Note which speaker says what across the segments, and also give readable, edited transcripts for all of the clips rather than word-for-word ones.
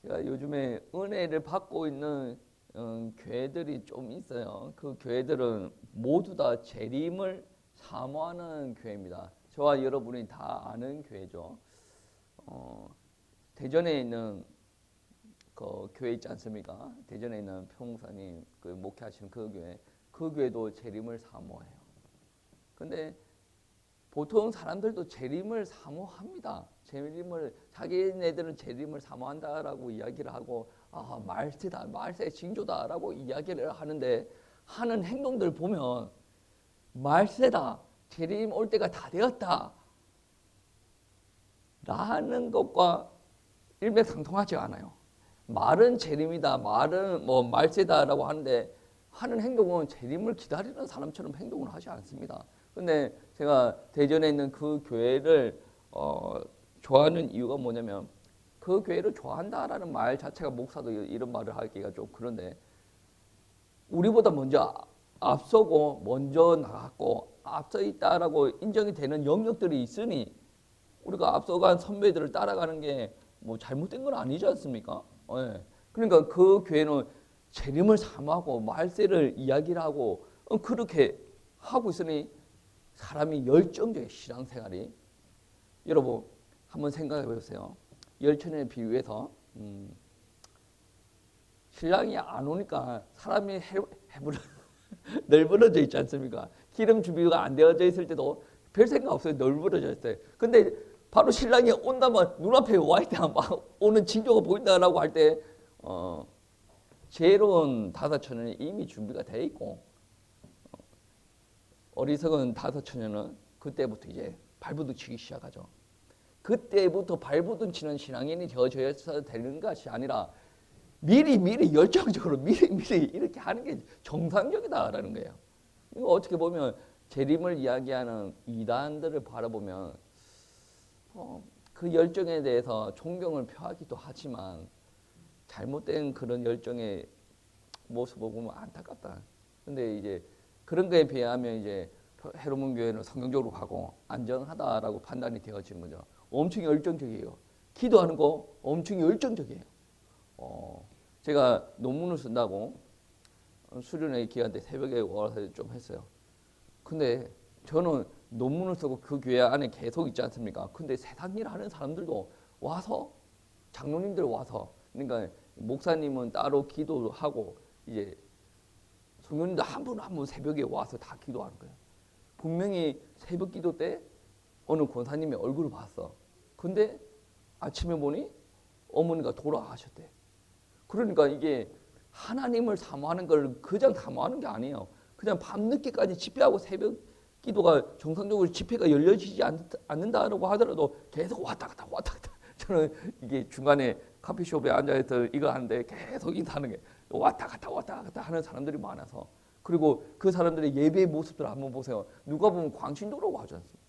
Speaker 1: 제가 요즘에 은혜를 받고 있는 교회들이 좀 있어요. 그 교회들은 모두 다 재림을 사모하는 교회입니다. 저와 여러분이 다 아는 교회죠. 대전에 있는 그 교회 있지 않습니까? 대전에 있는 평목사님 그 목회하시는 그 교회도 재림을 사모해요. 근데 보통 사람들도 재림을 사모합니다. 재림을 자기네들은 재림을 사모한다라고 이야기를 하고 말세다, 말세 징조다라고 이야기를 하는데 하는 행동들 보면 말세다, 재림 올 때가 다 되었다 라는 것과 일맥상통하지 않아요. 말은 재림이다, 말은 뭐 말세다라고 하는데 하는 행동은 재림을 기다리는 사람처럼 행동을 하지 않습니다. 근데 제가 대전에 있는 그 교회를 좋아하는 이유가 뭐냐면 그 교회를 좋아한다라는 말 자체가 목사도 이런 말을 하기가 좀 그런데 우리보다 먼저 앞서고 먼저 나갔고 앞서 있다라고 인정이 되는 영역들이 있으니 우리가 앞서간 선배들을 따라가는 게 뭐 잘못된 건 아니지 않습니까? 네. 그러니까 그 교회는 재림을 사모하고 말세를 이야기를 하고 그렇게 하고 있으니 사람이 열정적인 신앙생활이 여러분 한번 생각해 보세요. 열천에 비유해서 신랑이 안 오니까 사람이 널브러져 있지 않습니까? 기름 준비가 안 되어져 있을 때도 별 생각 없어요. 널브러져 있어요. 근데 바로 신랑이 온다면 눈앞에 와 있다 막 오는 징조가 보인다라고 할 때 지혜로운 다사처녀는 이미 준비가 돼 있고 어리석은 다사처녀는 그때부터 이제 발버둥 치기 시작하죠. 그때부터 발버둥 치는 신앙인이 되어져야 되는 것이 아니라 미리 열정적으로 미리 이렇게 하는 게 정상적이다라는 거예요. 이거 어떻게 보면 재림을 이야기하는 이단들을 바라보면 그 열정에 대해서 존경을 표하기도 하지만 잘못된 그런 열정의 모습을 보면 안타깝다. 근데 이제 그런 거에 비하면 이제 헤르몬 교회는 성경적으로 가고 안전하다라고 판단이 되어지는 거죠. 엄청 열정적이에요. 기도하는 거 엄청 열정적이에요. 제가 논문을 쓴다고 수련회 기간 때 새벽에 와서 좀 했어요. 근데 저는 논문을 쓰고 그 교회 안에 계속 있지 않습니까? 근데 세상 일 하는 사람들도 와서 장로님들 와서 그러니까 목사님은 따로 기도하고 이제 성도님들 한 분 한 분 새벽에 와서 다 기도하는 거예요. 분명히 새벽 기도 때 어느 권사님의 얼굴을 봤어. 근데 아침에 보니 어머니가 돌아가셨대. 그러니까 이게 하나님을 사모하는 걸 그냥 사모하는 게 아니에요. 그냥 밤늦게까지 집회하고 새벽 기도가 정상적으로 집회가 열려지지 않는다라고 하더라도 계속 왔다 갔다 저는 이게 중간에 커피숍에 앉아서 이거 하는데 계속 인사하는 게 왔다 갔다 하는 사람들이 많아서 그리고 그 사람들의 예배의 모습들을 한번 보세요. 누가 보면 광신도라고 하지 않습니까?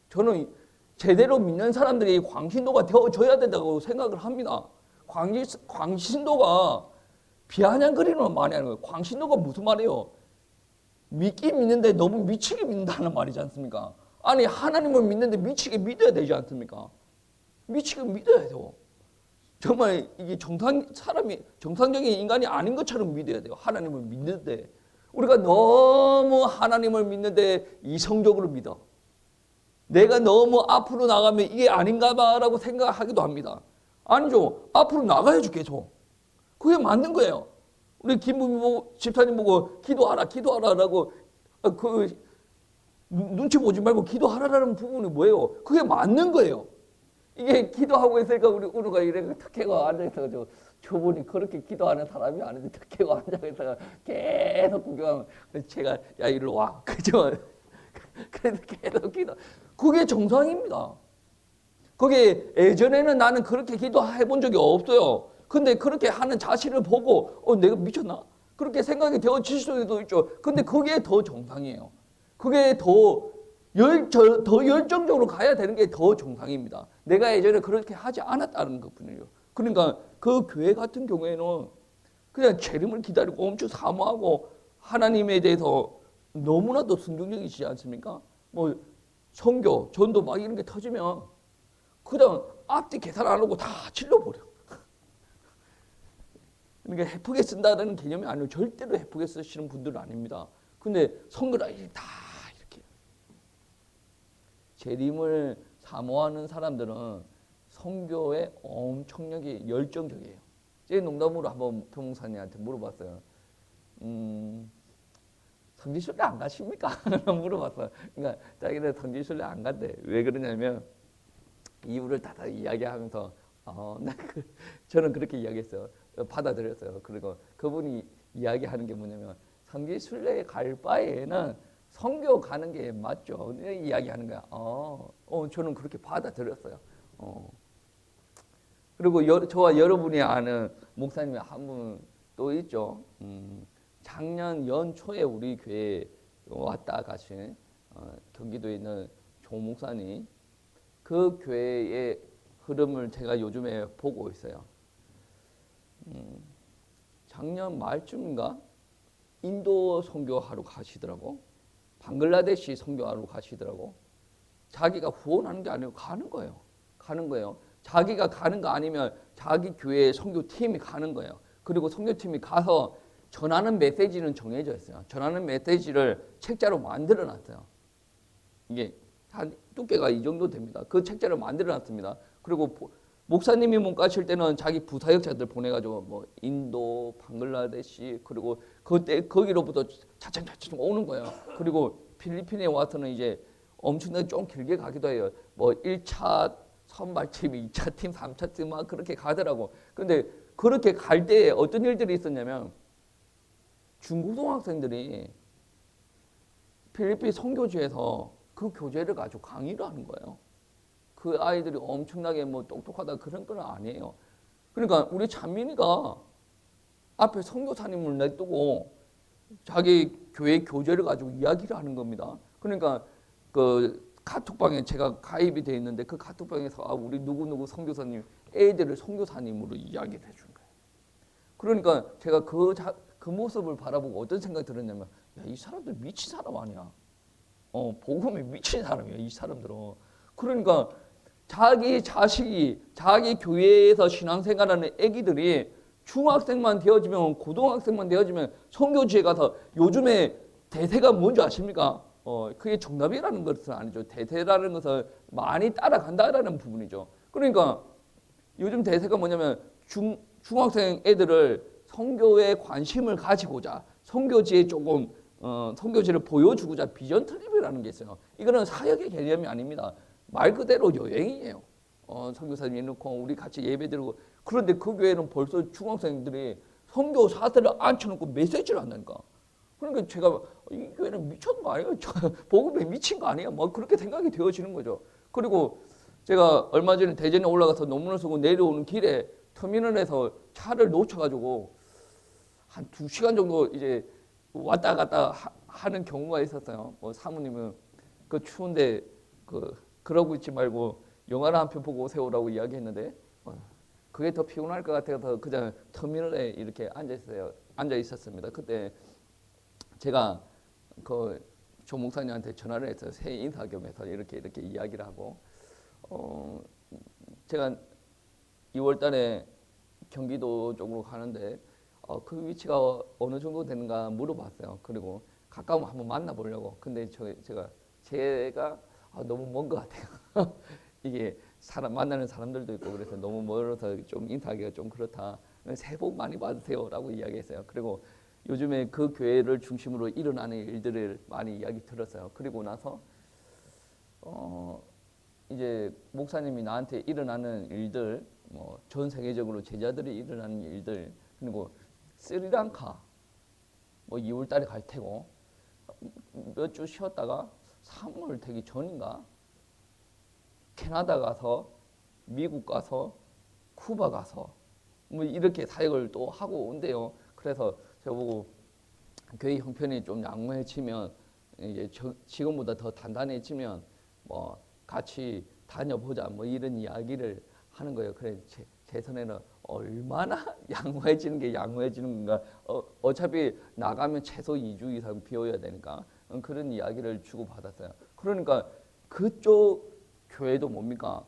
Speaker 1: 저는 제대로 믿는 사람들이 광신도가 되어줘야 된다고 생각을 합니다. 광신도가 비아냥거리는 말이 아니에요. 광신도가 무슨 말이에요? 믿긴 믿는데 너무 미치게 믿는다는 말이지 않습니까? 아니 하나님을 믿는데 미치게 믿어야 되지 않습니까? 미치게 믿어야 돼요. 정말 이게 사람이 정상적인 인간이 아닌 것처럼 믿어야 돼요. 하나님을 믿는데 우리가 너무 하나님을 믿는데 이성적으로 믿어. 내가 너무 앞으로 나가면 이게 아닌가 봐라고 생각하기도 합니다. 아니죠. 앞으로 나가야죠 계속. 그게 맞는 거예요. 우리 김부모 집사님 보고 기도하라라고 그 눈치 보지 말고 기도하라라는 부분이 뭐예요? 그게 맞는 거예요. 이게 기도하고 있으니까 우리가 이래 특혜가 앉아있어가지고 저분이 그렇게 기도하는 사람이 아닌데 특혜가 앉아있어가 계속 구경하면 제가 야 이리로 와 그죠? 그래서 계속 기도. 그게 정상입니다. 그게 예전에는 나는 그렇게 기도해 본 적이 없어요. 근데 그렇게 하는 자신을 보고 내가 미쳤나? 그렇게 생각이 되어질 수도 있죠. 근데 그게 더 정상이에요. 그게 더 열정적으로 가야 되는 게 더 정상입니다. 내가 예전에 그렇게 하지 않았다는 것뿐이에요. 그러니까 그 교회 같은 경우에는 그냥 재림을 기다리고 엄청 사모하고 하나님에 대해서 너무나도 순종적이지 않습니까? 뭐 선교, 전도 막 이런 게 터지면 그냥 앞뒤 계산 안 하고 다 질러버려. 그러니까 헤프게 쓴다는 개념이 아니고 절대로 헤프게 쓰시는 분들은 아닙니다. 근데 선교를 다 이렇게 재림을 사모하는 사람들은 선교에 엄청나게 열정적이에요. 제 농담으로 한번 표목사님한테 물어봤어요. 성지순례 안 가십니까? 물어봤어요. 그러니까 자기는 성지순례 안 간대. 왜 그러냐면 이유를 다 이야기하면서 저는 그렇게 이야기했어요. 받아들였어요. 그리고 그분이 이야기하는 게 뭐냐면 성지순례에 갈 바에는 선교 가는 게 맞죠. 이야기하는 거야. 저는 그렇게 받아들였어요. 그리고 저와 여러분이 아는 목사님이 한 분 또 있죠. 작년 연초에 우리 교회에 왔다 가신 경기도에 있는 조 목사님, 그 교회의 흐름을 제가 요즘에 보고 있어요. 작년 말쯤인가 인도 선교하러 가시더라고. 방글라데시 선교하러 가시더라고. 자기가 후원하는 게 아니고 가는 거예요. 가는 거예요. 자기가 가는 거 아니면 자기 교회 선교팀이 가는 거예요. 그리고 선교팀이 가서 전하는 메시지는 정해져 있어요. 전하는 메시지를 책자로 만들어 놨어요. 이게 한 두께가 이 정도 됩니다. 그 책자를 만들어 놨습니다. 그리고 목사님이 못 가실 때는 자기 부사역자들 보내가지고 뭐 인도, 방글라데시 그리고 그때 거기로부터 차츰차츰 오는 거예요. 그리고 필리핀에 와서는 이제 엄청나게 좀 길게 가기도 해요. 뭐 1차 선발팀, 2차 팀, 3차 팀 막 그렇게 가더라고. 근데 그렇게 갈 때 어떤 일들이 있었냐면 중고등학생들이 필리핀 선교지에서 그 교재를 가지고 강의를 하는 거예요. 그 아이들이 엄청나게 뭐 똑똑하다 그런 건 아니에요. 그러니까 우리 찬민이가 앞에 선교사님을 냅두고 자기 교회 교재를 가지고 이야기를 하는 겁니다. 그러니까 그 카톡방에 제가 가입이 돼 있는데 그 카톡방에서 우리 누구누구 선교사님 애들을 선교사님으로 이야기를 해준 거예요. 그러니까 제가 그 모습을 바라보고 어떤 생각이 들었냐면 야, 이 사람들 미친 사람 아니야. 복음에 미친 사람이야 이 사람들은. 그러니까 자기 자식이 자기 교회에서 신앙생활하는 애기들이 중학생만 되어지면 고등학생만 되어지면 선교지에 가서 요즘에 대세가 뭔지 아십니까? 그게 정답이라는 것은 아니죠. 대세라는 것을 많이 따라간다라는 부분이죠. 그러니까 요즘 대세가 뭐냐면 중학생 애들을 선교에 관심을 가지고자 선교지에 조금 선교지를 보여주고자 비전 트립이라는 게 있어요. 이거는 사역의 개념이 아닙니다. 말 그대로 여행이에요. 선교사님 놓고 우리 같이 예배드리고 그런데 그 교회는 벌써 중학생들이 선교사들을 앉혀놓고 메시지를 한다니까. 그러니까 제가 이 교회는 미쳤는 거 아니에요? 복음에 미친 거 아니야? 뭐 그렇게 생각이 되어지는 거죠. 그리고 제가 얼마 전에 대전에 올라가서 논문을 쓰고 내려오는 길에 터미널에서 차를 놓쳐가지고 한 2시간 정도 이제 왔다 갔다 하는 경우가 있었어요. 뭐 사모님은 그 추운데 그러고 있지 말고 영화를 한 편 보고 오세요라고 이야기했는데 그게 더 피곤할 것 같아서 그냥 터미널에 이렇게 앉아 있었습니다. 그때 제가 그 조 목사님한테 전화를 해서 새해 인사 겸해서 이렇게 이야기를 하고 제가 2월달에 경기도 쪽으로 가는데 그 위치가 어느 정도 되는가 물어봤어요. 그리고 가까우면 한번 만나보려고. 근데 제가 너무 먼 것 같아요. 이게 만나는 사람들도 있고 그래서 너무 멀어서 좀 인사하기가 좀 그렇다. 새해 복 많이 받으세요라고 이야기했어요. 그리고 요즘에 그 교회를 중심으로 일어나는 일들을 많이 이야기 들었어요. 그리고 나서 이제 목사님이 나한테 일어나는 일들, 뭐 전 세계적으로 제자들이 일어나는 일들, 그리고 스리랑카 뭐 2월달에 갈 테고 몇 주 쉬었다가 3월 되기 전인가 캐나다 가서 미국 가서 쿠바 가서 뭐 이렇게 사역을 또 하고 온대요. 그래서 제가 보고 교회 형편이 좀 양호해지면 이제 지금보다 더 단단해지면 뭐 같이 다녀보자 뭐 이런 이야기를 하는 거예요. 그래 제 손에는 얼마나 양호해지는 게 양호해지는 건가. 어차피 나가면 최소 2주 이상 비워야 되니까 그런 이야기를 주고 받았어요. 그러니까 그쪽 교회도 뭡니까?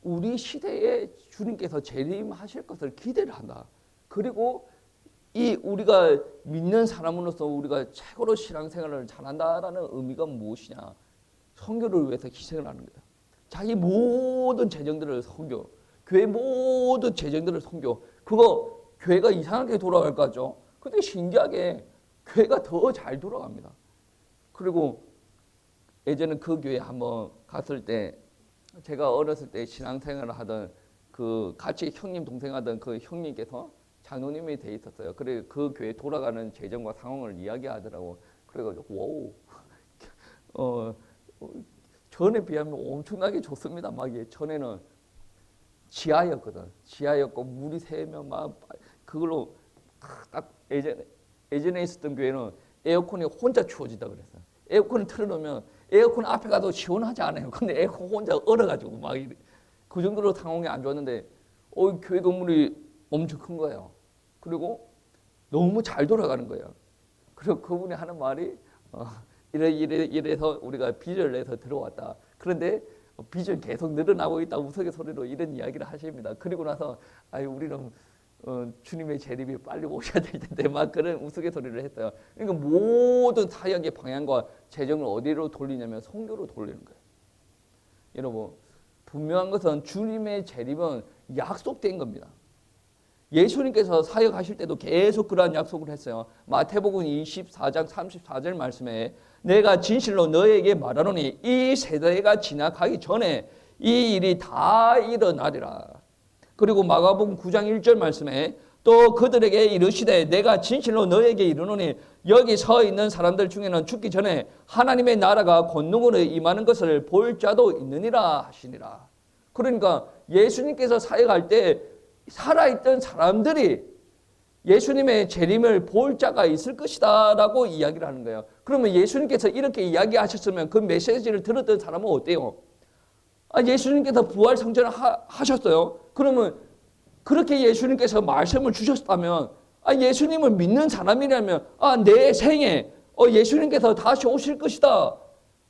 Speaker 1: 우리 시대에 주님께서 재림하실 것을 기대를 한다. 그리고 이 우리가 믿는 사람으로서 우리가 최고로 신앙생활을 잘한다라는 의미가 무엇이냐? 선교를 위해서 희생을 하는 거예요. 자기 모든 재정들을 선교, 교회 모든 재정들을 선교. 그거 교회가 이상하게 돌아갈 거죠. 근데 신기하게 교회가 더 잘 돌아갑니다. 그리고 예전에 그 교회 한번 갔을 때 제가 어렸을 때 신앙생활을 하던 그 같이 형님 동생 하던 그 형님께서 장로님이 돼 있었어요. 그래 그 교회 돌아가는 재정과 상황을 이야기하더라고. 그래가지고 와우, 전에 비하면 엄청나게 좋습니다. 막 전에는 지하였거든. 지하였고 물이 새면 막 그걸로 딱 예전에 있었던 교회는 에어컨이 혼자 추워지다 그랬어요. 에어컨을 틀어놓으면 에어컨 앞에 가도 시원하지 않아요. 근데 에어컨 혼자 얼어가지고 막 그 정도로 상황이 안 좋았는데 교회 건물이 엄청 큰 거예요. 그리고 너무 잘 돌아가는 거예요. 그리고 그분이 하는 말이 이래서 우리가 빚을 내서 들어왔다. 그런데 빚은 계속 늘어나고 있다. 우스갯소리로 이런 이야기를 하십니다. 그리고 나서 우리는 주님의 재림이 빨리 오셔야 될 텐데 막 그런 우스갯소리를 했어요. 그러니까 모든 사역의 방향과 재정을 어디로 돌리냐면 선교로 돌리는 거예요. 여러분 분명한 것은 주님의 재림은 약속된 겁니다. 예수님께서 사역하실 때도 계속 그러한 약속을 했어요. 마태복음 24장 34절 말씀에 내가 진실로 너에게 말하노니 이 세대가 지나가기 전에 이 일이 다 일어나리라. 그리고 마가복음 9장 1절 말씀에 또 그들에게 이르시되 내가 진실로 너에게 이르노니 여기 서 있는 사람들 중에는 죽기 전에 하나님의 나라가 권능으로 임하는 것을 볼 자도 있느니라 하시니라. 그러니까 예수님께서 사역할 때 살아있던 사람들이 예수님의 재림을 볼 자가 있을 것이다 라고 이야기를 하는 거예요. 그러면 예수님께서 이렇게 이야기하셨으면 그 메시지를 들었던 사람은 어때요? 예수님께서 부활 성전을 하셨어요. 그러면 그렇게 예수님께서 말씀을 주셨다면 예수님을 믿는 사람이라면 내 생에 예수님께서 다시 오실 것이다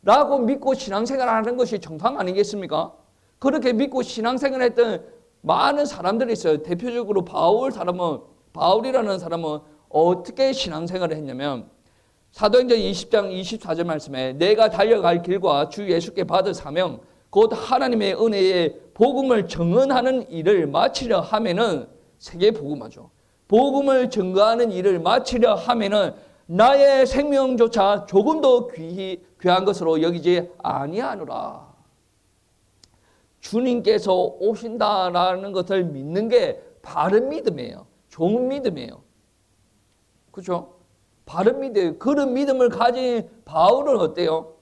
Speaker 1: 라고 믿고 신앙생활을 하는 것이 정상 아니겠습니까? 그렇게 믿고 신앙생활을 했던 많은 사람들이 있어요. 대표적으로 바울이라는 사람은 어떻게 신앙생활을 했냐면 사도행전 20장 24절 말씀에 내가 달려갈 길과 주 예수께 받은 사명 곧 하나님의 은혜의 복음을 증언하는 일을 마치려 하면은 세계 복음화죠. 복음을 증거하는 일을 마치려 하면은 나의 생명조차 조금도 귀한 것으로 여기지 아니하노라. 주님께서 오신다라는 것을 믿는 게 바른 믿음이에요. 좋은 믿음이에요. 그렇죠? 바른 믿음. 그런 믿음을 가진 바울은 어때요?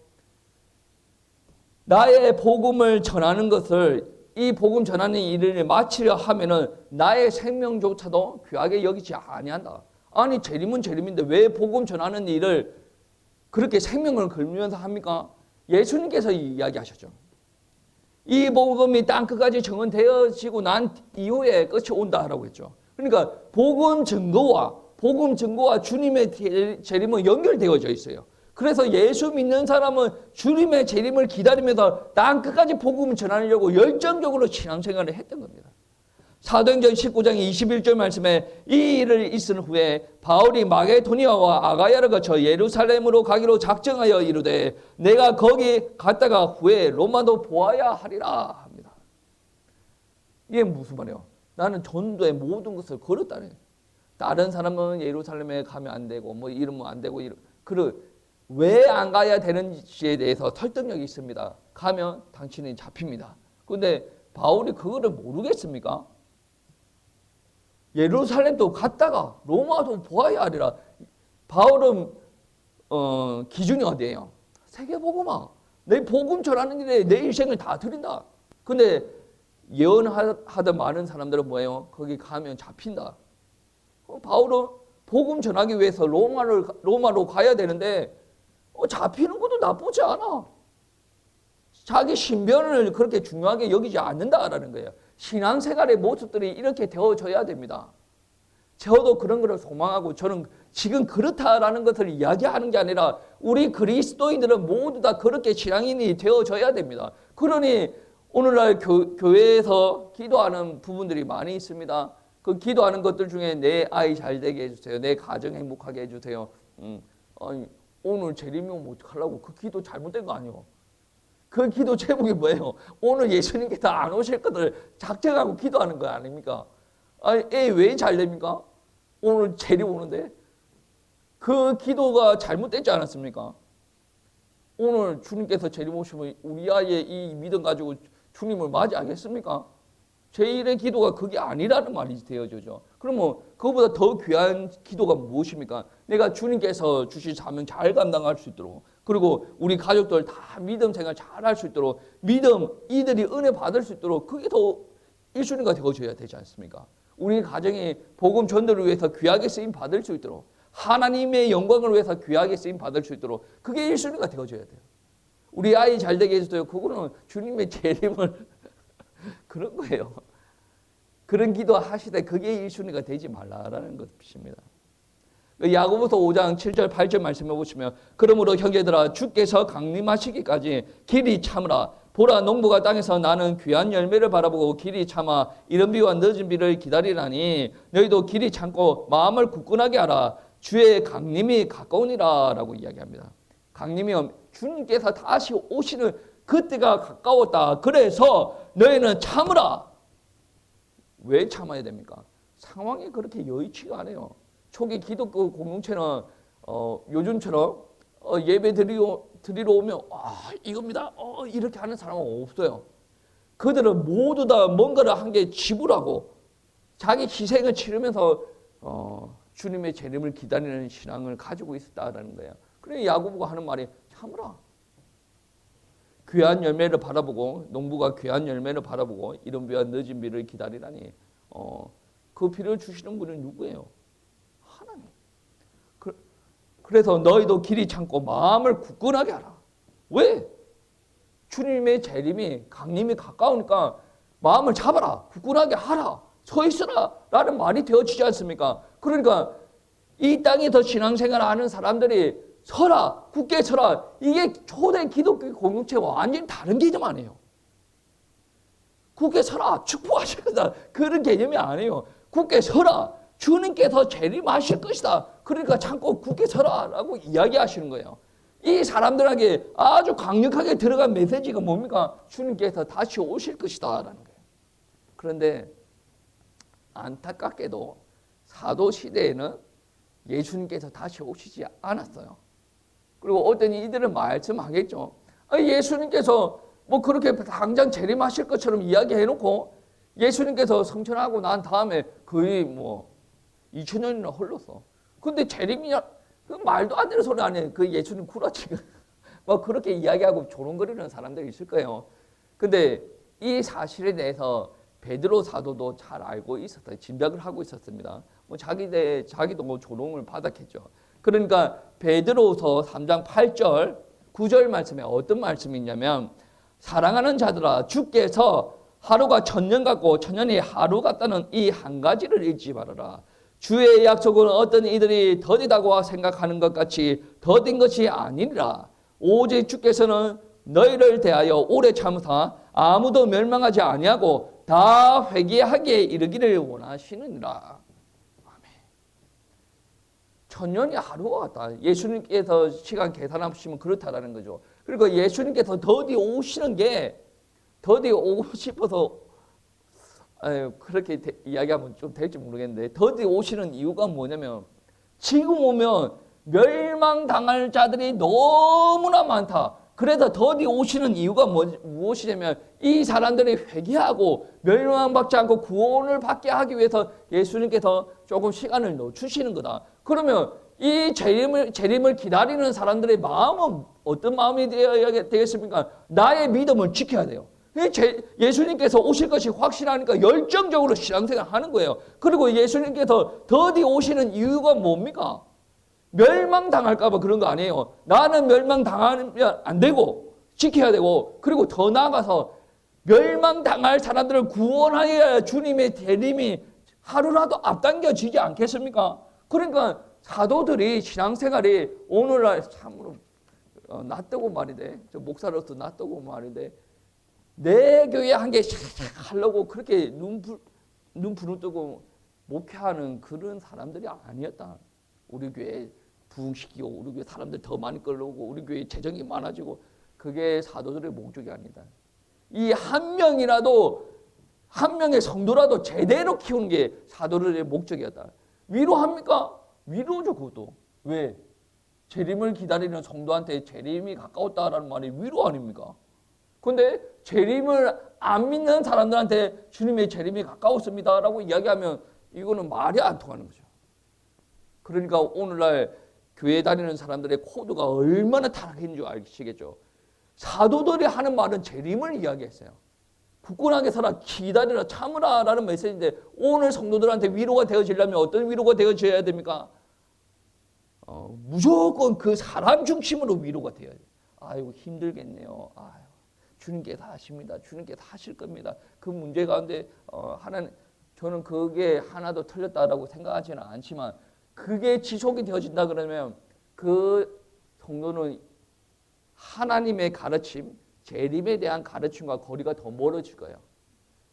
Speaker 1: 나의 복음을 전하는 것을 이 복음 전하는 일을 마치려 하면은 나의 생명조차도 귀하게 여기지 아니한다. 아니 재림은 재림인데 왜 복음 전하는 일을 그렇게 생명을 걸면서 합니까? 예수님께서 이야기하셨죠. 이 복음이 땅끝까지 증언되어지고 난 이후에 끝이 온다라고 했죠. 그러니까 복음 증거와 주님의 재림은 연결되어져 있어요. 그래서 예수 믿는 사람은 주님의 재림을 기다리면서 땅끝까지 복음을 전하려고 열정적으로 신앙생활을 했던 겁니다. 사도행전 19장 21절 말씀에 이 일을 있은 후에 바울이 마게도니아와 아가야를 거쳐 예루살렘으로 가기로 작정하여 이르되 내가 거기 갔다가 후에 로마도 보아야 하리라 합니다. 이게 무슨 말이에요? 나는 전도의 모든 것을 걸었다네. 다른 사람은 예루살렘에 가면 안 되고 이러면 안 되고 왜 안 가야 되는지에 대해서 설득력이 있습니다. 가면 당신이 잡힙니다. 그런데 바울이 그거를 모르겠습니까? 예루살렘도 갔다가 로마도 보아야 하리라. 바울은 기준이 어디예요? 세계복음화. 내 복음 전하는 일에 내 인생을 다 드린다. 근데 예언하던 많은 사람들은 뭐예요? 거기 가면 잡힌다. 바울은 복음 전하기 위해서 로마로 가야 되는데 잡히는 것도 나쁘지 않아. 자기 신변을 그렇게 중요하게 여기지 않는다라는 거예요. 신앙생활의 모습들이 이렇게 되어져야 됩니다. 저도 그런 것을 소망하고 저는 지금 그렇다라는 것을 이야기하는 게 아니라 우리 그리스도인들은 모두 다 그렇게 신앙인이 되어져야 됩니다. 그러니 오늘날 교회에서 기도하는 부분들이 많이 있습니다. 그 기도하는 것들 중에 내 아이 잘 되게 해주세요. 내 가정 행복하게 해주세요. 아니, 오늘 재림이 오면 어떡하려고? 그 기도 잘못된 거 아니에요? 그 기도 제목이 뭐예요? 오늘 예수님께서 안 오실 것을 작정하고 기도하는 거 아닙니까? 아니, 애 왜 잘 됩니까? 오늘 재림 오는데? 그 기도가 잘못되지 않았습니까? 오늘 주님께서 재림 오시면 우리 아이의 이 믿음 가지고 주님을 맞이하겠습니까? 제1의 기도가 그게 아니라는 말이 되어지죠. 그러면 그거보다 더 귀한 기도가 무엇입니까? 내가 주님께서 주신 사명 잘 감당할 수 있도록, 그리고 우리 가족들 다 믿음 생활 잘 할 수 있도록, 믿음 이들이 은혜 받을 수 있도록, 그게 더 1순위가 되어져야 되지 않습니까? 우리 가정이 복음 전도를 위해서 귀하게 쓰임 받을 수 있도록, 하나님의 영광을 위해서 귀하게 쓰임 받을 수 있도록, 그게 1순위가 되어져야 돼요. 우리 아이 잘 되게 해주세요. 그거는 주님의 재림을 그런 거예요. 그런 기도 하시되 그게 1순위가 되지 말라라는 것입니다. 야고보서 5장 7절 8절 말씀해 보시면, 그러므로 형제들아 주께서 강림하시기까지 길이 참으라. 보라, 농부가 땅에서 나는 귀한 열매를 바라보고 길이 참아 이른 비와 늦은 비를 기다리라니 너희도 길이 참고 마음을 굳건하게 하라. 주의 강림이 가까우니라 라고 이야기합니다. 강림이 주님께서 다시 오시는 그때가 가까웠다. 그래서 너희는 참으라. 왜 참아야 됩니까? 상황이 그렇게 여의치가 않아요. 초기 기독교 공동체는 요즘처럼 예배 드리러 오면 이겁니다. 이렇게 하는 사람은 없어요. 그들은 모두 다 뭔가를 한 게 지불하고 자기 희생을 치르면서 주님의 재림을 기다리는 신앙을 가지고 있었다라는 거예요. 그래 야고보가 하는 말이 참으라. 귀한 열매를 바라보고, 농부가 귀한 열매를 바라보고 이른 비와 늦은 비를 기다리라니 그 비를 주시는 분은 누구예요? 하나님. 그래서 너희도 길이 참고 마음을 굳건하게 하라. 왜? 주님의 재림이 강림이 가까우니까 마음을 잡아라. 굳건하게 하라. 서 있으라 라는 말이 되어지지 않습니까? 그러니까 이 땅에서 신앙생활을 하는 사람들이 서라, 굳게 서라. 이게 초대 기독교 공동체와 완전히 다른 개념 아니에요. 굳게 서라, 축복하실 거다. 그런 개념이 아니에요. 굳게 서라. 주님께서 재림하실 것이다. 그러니까 참고 굳게 서라 라고 이야기하시는 거예요. 이 사람들에게 아주 강력하게 들어간 메시지가 뭡니까? 주님께서 다시 오실 것이다 라는 거예요. 그런데 안타깝게도 사도 시대에는 예수님께서 다시 오시지 않았어요. 그리고 어떤 이들은 말씀하겠죠. 예수님께서 뭐 그렇게 당장 재림하실 것처럼 이야기해놓고 예수님께서 성천하고 난 다음에 거의 뭐 2000년이나 흘렀어. 근데 재림이냐? 그 말도 안 되는 소리 아니에요. 그 예수님 구라치고 뭐 그렇게 이야기하고 조롱거리는 사람들이 있을 거예요. 근데 이 사실에 대해서 베드로 사도도 잘 알고 있었어요. 짐작을 하고 있었습니다. 뭐 자기도 뭐 조롱을 받았겠죠. 그러니까 베드로서 3장 8절 9절 말씀에 어떤 말씀이 있냐면, 사랑하는 자들아 주께서 하루가 천년 같고 천년이 하루 같다는 이 한 가지를 잊지 말아라. 주의 약속은 어떤 이들이 더디다고 생각하는 것 같이 더딘 것이 아니라 오직 주께서는 너희를 대하여 오래 참으사 아무도 멸망하지 아니하고 다 회개하게 이르기를 원하시느니라. 천년이 하루가 같다. 예수님께서 시간 계산하시면 그렇다라는 거죠. 그리고 예수님께서 더디 오시는 게 더디 오고 싶어서 그렇게 이야기하면 좀 될지 모르겠는데, 더디 오시는 이유가 뭐냐면 지금 오면 멸망당할 자들이 너무나 많다. 그래서 더디 오시는 이유가 무엇이냐면 이 사람들이 회개하고 멸망받지 않고 구원을 받게 하기 위해서 예수님께서 조금 시간을 넣어주시는 거다. 그러면 이 재림을 기다리는 사람들의 마음은 어떤 마음이 되어야 되겠습니까? 나의 믿음을 지켜야 돼요. 예수님께서 오실 것이 확실하니까 열정적으로 신앙생활 하는 거예요. 그리고 예수님께서 더디 오시는 이유가 뭡니까? 멸망당할까 봐 그런 거 아니에요. 나는 멸망당하면 안 되고 지켜야 되고, 그리고 더 나아가서 멸망당할 사람들을 구원하여야 주님의 재림이 하루라도 앞당겨지지 않겠습니까? 그러니까 사도들이 신앙생활이 오늘날 참으로 낯뜨고 말이돼. 저 목사로서 낯뜨고 말이돼. 내 교회 한 개 하려고 그렇게 눈 부릅뜨고 목회하는 그런 사람들이 아니었다. 우리 교회 부흥시키고 우리 교회 사람들 더 많이 끌어오고 우리 교회 재정이 많아지고 그게 사도들의 목적이 아니다. 이 한 명이라도 한 명의 성도라도 제대로 키우는 게 사도들의 목적이었다. 위로합니까? 위로죠. 그것도. 왜? 재림을 기다리는 성도한테 재림이 가까웠다라는 말이 위로 아닙니까? 근데 재림을 안 믿는 사람들한테 주님의 재림이 가까웠습니다라고 이야기하면 이거는 말이 안 통하는 거죠. 그러니까 오늘날 교회 다니는 사람들의 코드가 얼마나 타락했는 줄 아시겠죠. 사도들이 하는 말은 재림을 이야기했어요. 굳건하게 살아, 기다리라, 참으라 라는 메시지인데 오늘 성도들한테 위로가 되어지려면 어떤 위로가 되어져야 됩니까? 무조건 그 사람 중심으로 위로가 되어야 돼요. 아이고 힘들겠네요. 아유, 주님께 다 하십니다. 주님께 다 하실 겁니다. 그 문제 가운데 하나님, 저는 그게 하나도 틀렸다라고 생각하지는 않지만 그게 지속이 되어진다 그러면 그 성도는 하나님의 가르침, 재림에 대한 가르침과 거리가 더 멀어질 거예요.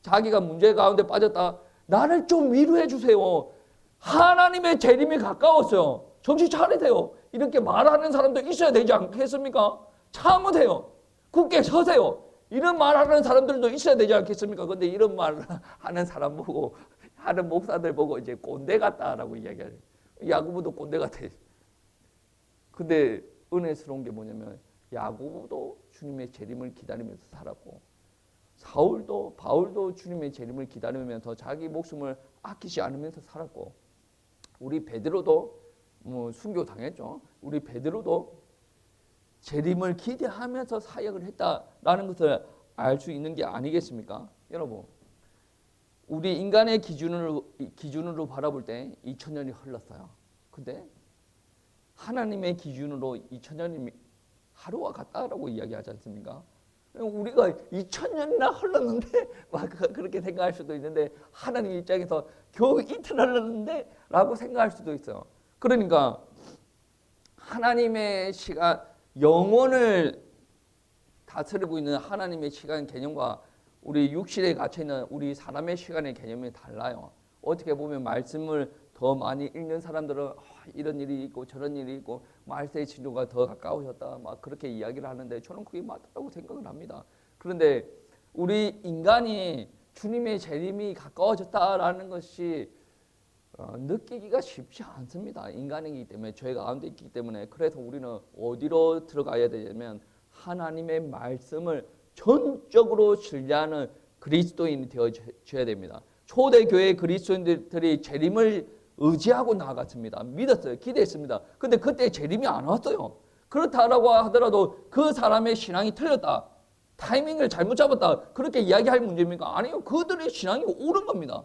Speaker 1: 자기가 문제 가운데 빠졌다. 나를 좀 위로해 주세요. 하나님의 재림이 가까웠어요. 정신 차리세요. 이렇게 말하는 사람도 있어야 되지 않겠습니까? 참으세요. 굳게 서세요. 이런 말하는 사람들도 있어야 되지 않겠습니까? 근데 이런 말 하는 사람 보고 하는 목사들 보고 이제 꼰대 같다라고 이야기해요. 야고보도 꼰대 같아. 근데 은혜스러운 게 뭐냐면 야고보도 주님의 재림을 기다리면서 살았고 바울도 주님의 재림을 기다리면서 자기 목숨을 아끼지 않으면서 살았고 우리 베드로도 순교 당했죠. 우리 베드로도 재림을 기대하면서 사역을 했다라는 것을 알 수 있는 게 아니겠습니까? 여러분, 우리 인간의 기준으로 바라볼 때 2000년이 흘렀어요. 근데 하나님의 기준으로 2000년이 하루와 같다라고 이야기하지 않습니까? 우리가 2000년이나 흘렀는데 막 그렇게 생각할 수도 있는데 하나님 입장에서 겨우 이틀 흘렀는데 라고 생각할 수도 있어요. 그러니까 하나님의 시간, 영원을 다스리고 있는 하나님의 시간 개념과 우리 육신에 갇혀있는 우리 사람의 시간의 개념이 달라요. 어떻게 보면 말씀을 더 많이 읽는 사람들은 이런 일이 있고 저런 일이 있고 말세의 진료가 더 가까우셨다 막 그렇게 이야기를 하는데 저는 그게 맞다고 생각을 합니다. 그런데 우리 인간이 주님의 재림이 가까워졌다라는 것이 느끼기가 쉽지 않습니다. 인간이기 때문에 죄 가운데 있기 때문에 그래서 우리는 어디로 들어가야 되냐면 하나님의 말씀을 전적으로 신뢰하는 그리스도인이 되어줘야 됩니다. 초대교회 그리스도인들이 재림을 의지하고 나아갔습니다. 믿었어요. 기대했습니다. 근데 그때 재림이 안 왔어요. 그렇다라고 하더라도 그 사람의 신앙이 틀렸다. 타이밍을 잘못 잡았다. 그렇게 이야기할 문제입니까? 아니요. 그들의 신앙이 옳은 겁니다.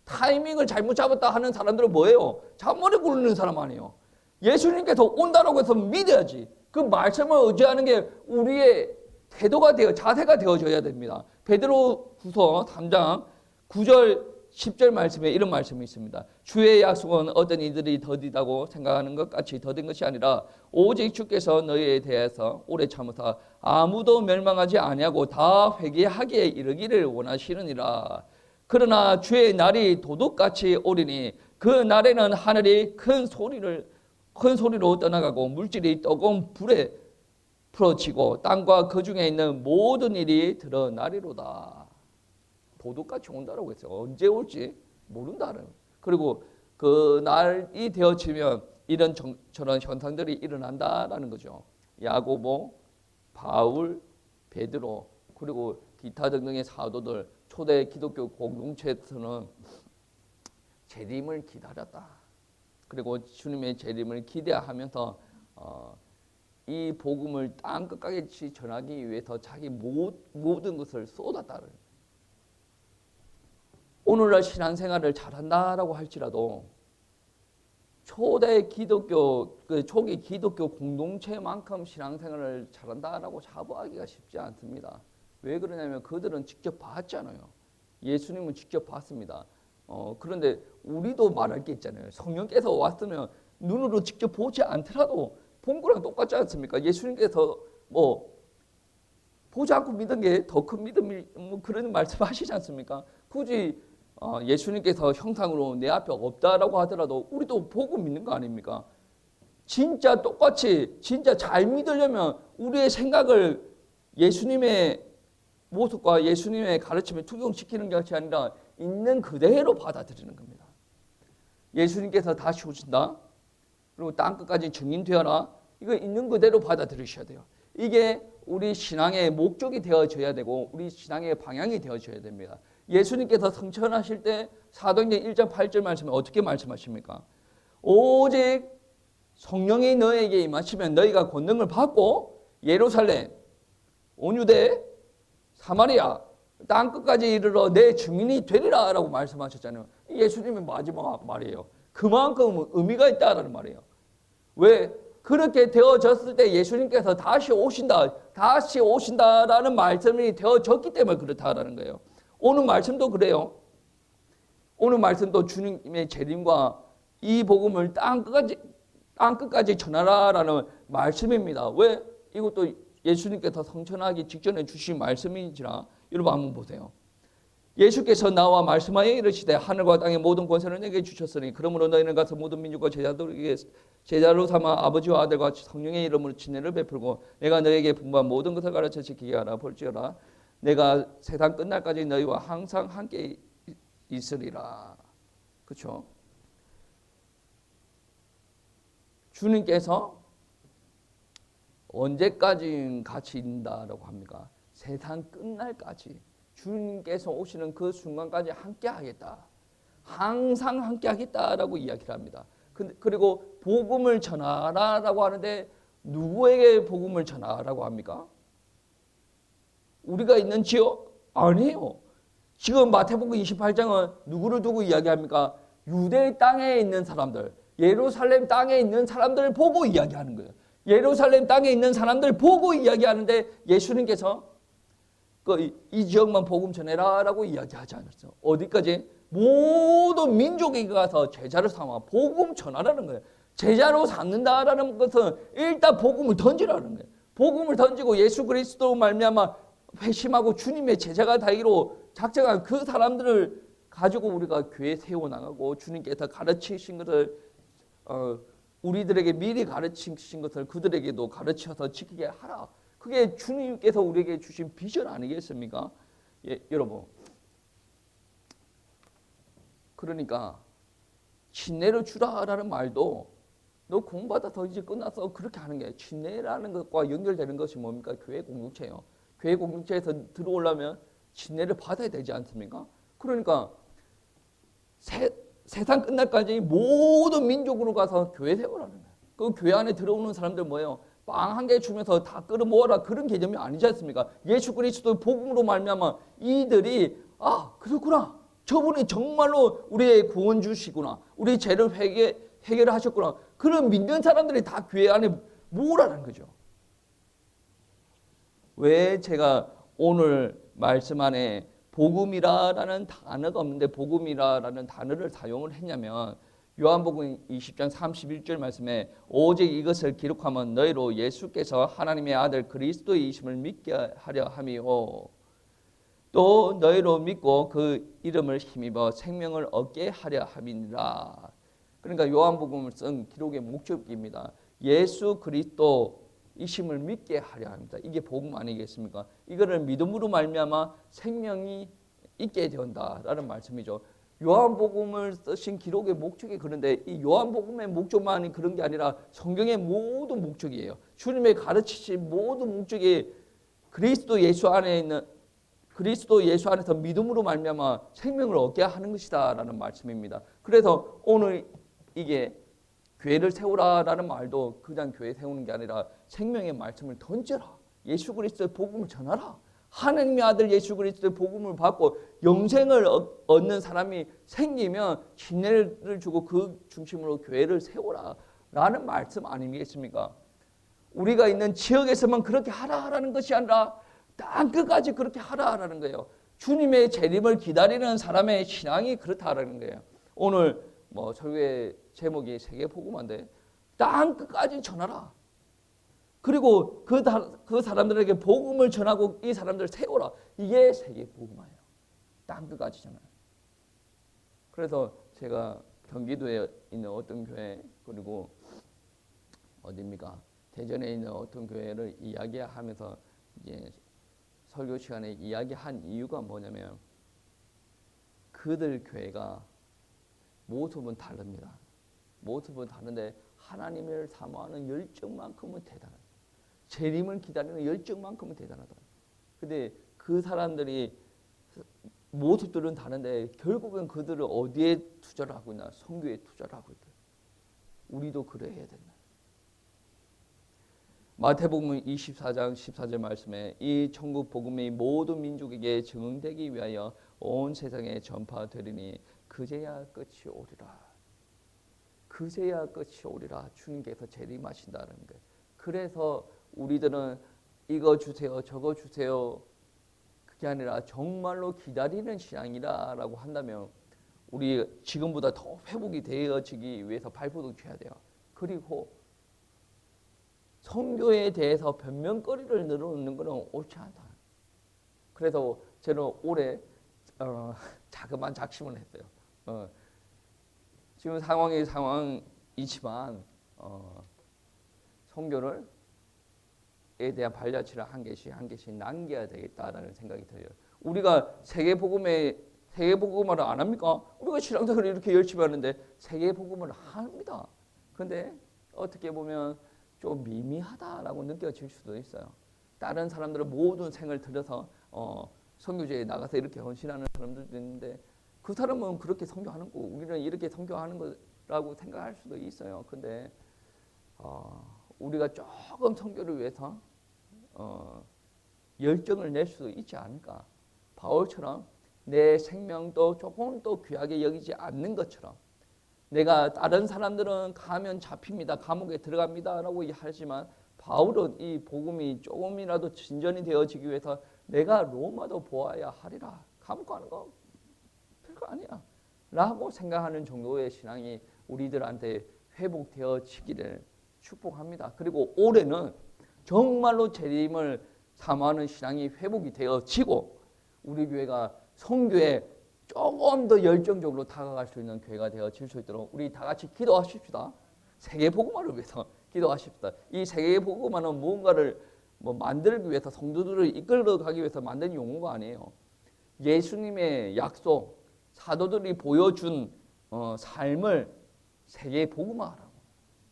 Speaker 1: 타이밍을 잘못 잡았다 하는 사람들은 뭐예요? 잔머리 굴리는 사람 아니에요. 예수님께서 온다라고 해서 믿어야지. 그 말씀을 의지하는 게 우리의 태도가 자세가 되어져야 됩니다. 베드로후서 3장 9절 10절 말씀에 이런 말씀이 있습니다. 주의 약속은 어떤 이들이 더디다고 생각하는 것 같이 더딘 것이 아니라 오직 주께서 너희에 대해서 오래 참으사 아무도 멸망하지 아니하고 다 회개하기에 이르기를 원하시느니라. 그러나 주의 날이 도둑같이 오리니 그 날에는 하늘이 큰 소리로 떠나가고 물질이 뜨거운 불에 풀어지고 땅과 그 중에 있는 모든 일이 드러나리로다. 도둑같이 온다라고 했어요. 언제 올지 모른다는. 그리고 그 날이 되어지면 이런 저런 현상들이 일어난다라는 거죠. 야고보, 바울, 베드로 그리고 기타 등등의 사도들 초대 기독교 공동체에서는 재림을 기다렸다. 그리고 주님의 재림을 기대하면서 이 복음을 땅 끝까지 전하기 위해서 자기 모든 것을 쏟았다는. 오늘날 신앙생활을 잘한다라고 할지라도 초대 기독교, 초기 기독교 공동체만큼 신앙생활을 잘한다라고 자부하기가 쉽지 않습니다. 왜 그러냐면 그들은 직접 봤잖아요. 예수님은 직접 봤습니다. 그런데 우리도 말할 게 있잖아요. 성령께서 왔으면 눈으로 직접 보지 않더라도 본 거랑 똑같지 않습니까? 예수님께서 보지 않고 믿은 게 더 큰 믿음이 그런 말씀 하시지 않습니까? 굳이 예수님께서 형상으로 내 앞에 없다라고 하더라도 우리도 보고 믿는 거 아닙니까? 진짜 똑같이 진짜 잘 믿으려면 우리의 생각을 예수님의 모습과 예수님의 가르침에 투영시키는 것이 아니라 있는 그대로 받아들이는 겁니다. 예수님께서 다시 오신다. 그리고 땅끝까지 증인되어라. 이거 있는 그대로 받아들이셔야 돼요. 이게 우리 신앙의 목적이 되어져야 되고 우리 신앙의 방향이 되어져야 됩니다. 예수님께서 성천하실 때 사도행전 1장 8절 말씀에 어떻게 말씀하십니까? 오직 성령이 너에게 임하시면 너희가 권능을 받고 예루살렘, 온유대, 사마리아, 땅끝까지 이르러 내 증인이 되리라 라고 말씀하셨잖아요. 예수님의 마지막 말이에요. 그만큼 의미가 있다라는 말이에요. 왜? 그렇게 되어졌을 때 예수님께서 다시 오신다라는 말씀이 되어졌기 때문에 그렇다라는 거예요. 오늘 말씀도 그래요. 오늘 말씀도 주님의 재림과 이 복음을 땅끝까지 전하라라는 말씀입니다. 왜? 이것도 예수님께서 성천하기 직전에 주신 말씀이지라. 여러분 한번 보세요. 예수께서 나와 말씀하여 이르시되 하늘과 땅의 모든 권세를 내게 주셨으니 그러므로 너희는 가서 모든 민족과 제자들에게 제자로 삼아 아버지와 아들과 성령의 이름으로 진례를 베풀고 내가 너에게 분부한 모든 것을 가르쳐 지키게 하라. 볼지어다 내가 세상 끝날까지 너희와 항상 함께 있으리라. 그렇죠? 주님께서 언제까지 같이 있는다라고 합니까? 세상 끝날까지. 주님께서 오시는 그 순간까지 함께 하겠다. 항상 함께 하겠다라고 이야기를 합니다. 그리고 복음을 전하라라고 하는데 누구에게 복음을 전하라고 합니까? 우리가 있는 지역? 아니에요. 지금 마태복음 28장은 누구를 두고 이야기합니까? 유대 땅에 있는 사람들, 예루살렘 땅에 있는 사람들을 보고 이야기하는 거예요. 예루살렘 땅에 있는 사람들 보고 이야기하는데 예수님께서 이 지역만 복음 전해라라고 이야기하지 않았어요. 어디까지? 모든 민족에 가서 제자를 삼아 복음 전하라는 거예요. 제자로 삼는다라는 것은 일단 복음을 던지라는 거예요. 복음을 던지고 예수 그리스도 말미암아 회심하고 주님의 제자가 되기로 작정한 그 사람들을 가지고 우리가 교회 세워나가고 주님께서 가르치신 것을 우리들에게 미리 가르치신 것을 그들에게도 가르쳐서 지키게 하라. 그게 주님께서 우리에게 주신 비전 아니겠습니까? 예, 여러분. 그러니까 진례를 주라라는 말도 너 공부하다 이제 끝나서 그렇게 하는 게 진례라는 것과 연결되는 것이 뭡니까? 교회 공동체예요. 교회 공동체에서 들어오려면 진례를 받아야 되지 않습니까? 그러니까 세상 끝날까지 모든 민족으로 가서 교회 세우라는 거예요. 그 교회 안에 들어오는 사람들 뭐예요? 빵 한 개 주면서 다 끌어모아라 그런 개념이 아니지 않습니까? 예수 그리스도의 복음으로 말미암아 이들이 그렇구나. 저분이 정말로 우리의 구원주시구나. 우리 죄를 해결하셨구나. 그런 믿는 사람들이 다 교회 안에 모으라는 거죠. 왜 제가 오늘 말씀 안에 복음이라는 단어가 없는데 복음이라는 단어를 사용을 했냐면 요한복음 20장 31절 말씀에 오직 이것을 기록하면 너희로 예수께서 하나님의 아들 그리스도이심을 믿게 하려 함이요 또 너희로 믿고 그 이름을 힘입어 생명을 얻게 하려 함이니라. 그러니까 요한복음을 쓴 기록의 목적입니다. 예수 그리스도이심을 믿게 하려 합니다. 이게 복음 아니겠습니까? 이거를 믿음으로 말미암아 생명이 있게 된다라는 말씀이죠. 요한복음을 쓰신 기록의 목적이 그런데 이 요한복음의 목적만이 그런 게 아니라 성경의 모든 목적이에요. 주님의 가르치신 모든 목적이 그리스도 예수 안에서 믿음으로 말미암아 생명을 얻게 하는 것이다라는 말씀입니다. 그래서 오늘 이게 교회를 세우라라는 말도 그냥 교회 세우는 게 아니라 생명의 말씀을 던져라. 예수 그리스도의 복음을 전하라. 하나님의 아들 예수 그리스도의 복음을 받고 영생을 얻는 사람이 생기면 진례를 주고 그 중심으로 교회를 세우라라는 말씀 아니겠습니까? 우리가 있는 지역에서만 그렇게 하라라는 것이 아니라 땅끝까지 그렇게 하라라는 거예요. 주님의 재림을 기다리는 사람의 신앙이 그렇다라는 거예요. 오늘 설교의 제목이 세계복음화인데 땅끝까지 전하라. 그리고 그 사람들에게 복음을 전하고 이 사람들을 세워라. 이게 세계복음화예요. 땅끝까지 전하라. 그래서 제가 경기도에 있는 어떤 교회 그리고 어디입니까? 대전에 있는 어떤 교회를 이야기하면서 이제 설교 시간에 이야기한 이유가 뭐냐면 그들 교회가 모습은 다릅니다. 모습은 다른데 하나님을 사모하는 열정만큼은 대단하다. 재림을 기다리는 열정만큼은 대단하다. 근데 그 사람들이 모습들은 다른데 결국은 그들을 어디에 투자를 하고 있나? 선교에 투자를 하고 있다. 우리도 그래야 된다. 마태복음 24장 14절 말씀에 이 천국 복음이 모든 민족에게 증언되기 위하여 온 세상에 전파되리니 그제야 끝이 오리라. 그제야 끝이 오리라. 주님께서 재림하신다는 거예요. 그래서 우리들은 이거 주세요, 저거 주세요. 그게 아니라 정말로 기다리는 신앙이라고 한다면 우리 지금보다 더 회복이 되어지기 위해서 발버둥 쳐야 돼요. 그리고 선교에 대해서 변명거리를 늘어놓는 것은 옳지 않다. 그래서 저는 올해 자그마한 작심을 했어요. 지금 상황이 상황이지만 선교를 에 대한 발자취를 한 개씩 남겨야 되겠다라는 생각이 들어요. 우리가 세계복음화를 안 합니까? 우리가 신앙생활을 이렇게 열심히 하는데 세계복음을 합니다. 그런데 어떻게 보면 좀 미미하다라고 느껴질 수도 있어요. 다른 사람들은 모든 생을 들여서 선교제에 나가서 이렇게 헌신하는 사람들도 있는데 그 사람은 그렇게 선교하는 거고 우리는 이렇게 선교하는 거라고 생각할 수도 있어요. 근데 우리가 조금 선교를 위해서 열정을 낼 수도 있지 않을까. 바울처럼 내 생명도 조금 더 귀하게 여기지 않는 것처럼 내가 다른 사람들은 가면 잡힙니다. 감옥에 들어갑니다. 라고 하지만 바울은 이 복음이 조금이라도 진전이 되어지기 위해서 내가 로마도 보아야 하리라. 감옥 가는 거 별거 아니야. 라고 생각하는 정도의 신앙이 우리들한테 회복되어지기를 축복합니다. 그리고 올해는 정말로 재림을 사모하는 신앙이 회복이 되어지고 우리 교회가 선교에 조금 더 열정적으로 다가갈 수 있는 교회가 되어질 수 있도록 우리 다 같이 기도하십시다. 세계복음화를 위해서 기도하십시다. 이 세계복음화는 무언가를 만들기 위해서 성도들을 이끌어가기 위해서 만든 용어가 아니에요. 예수님의 약속, 사도들이 보여준 삶을 세계복음화하라고.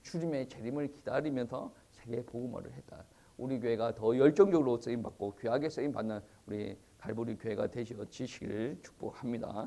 Speaker 1: 주님의 재림을 기다리면서 세계복음화를 했다. 우리 교회가 더 열정적으로 쓰임받고 귀하게 쓰임받는 우리 갈보리 교회가 되시기를 축복합니다.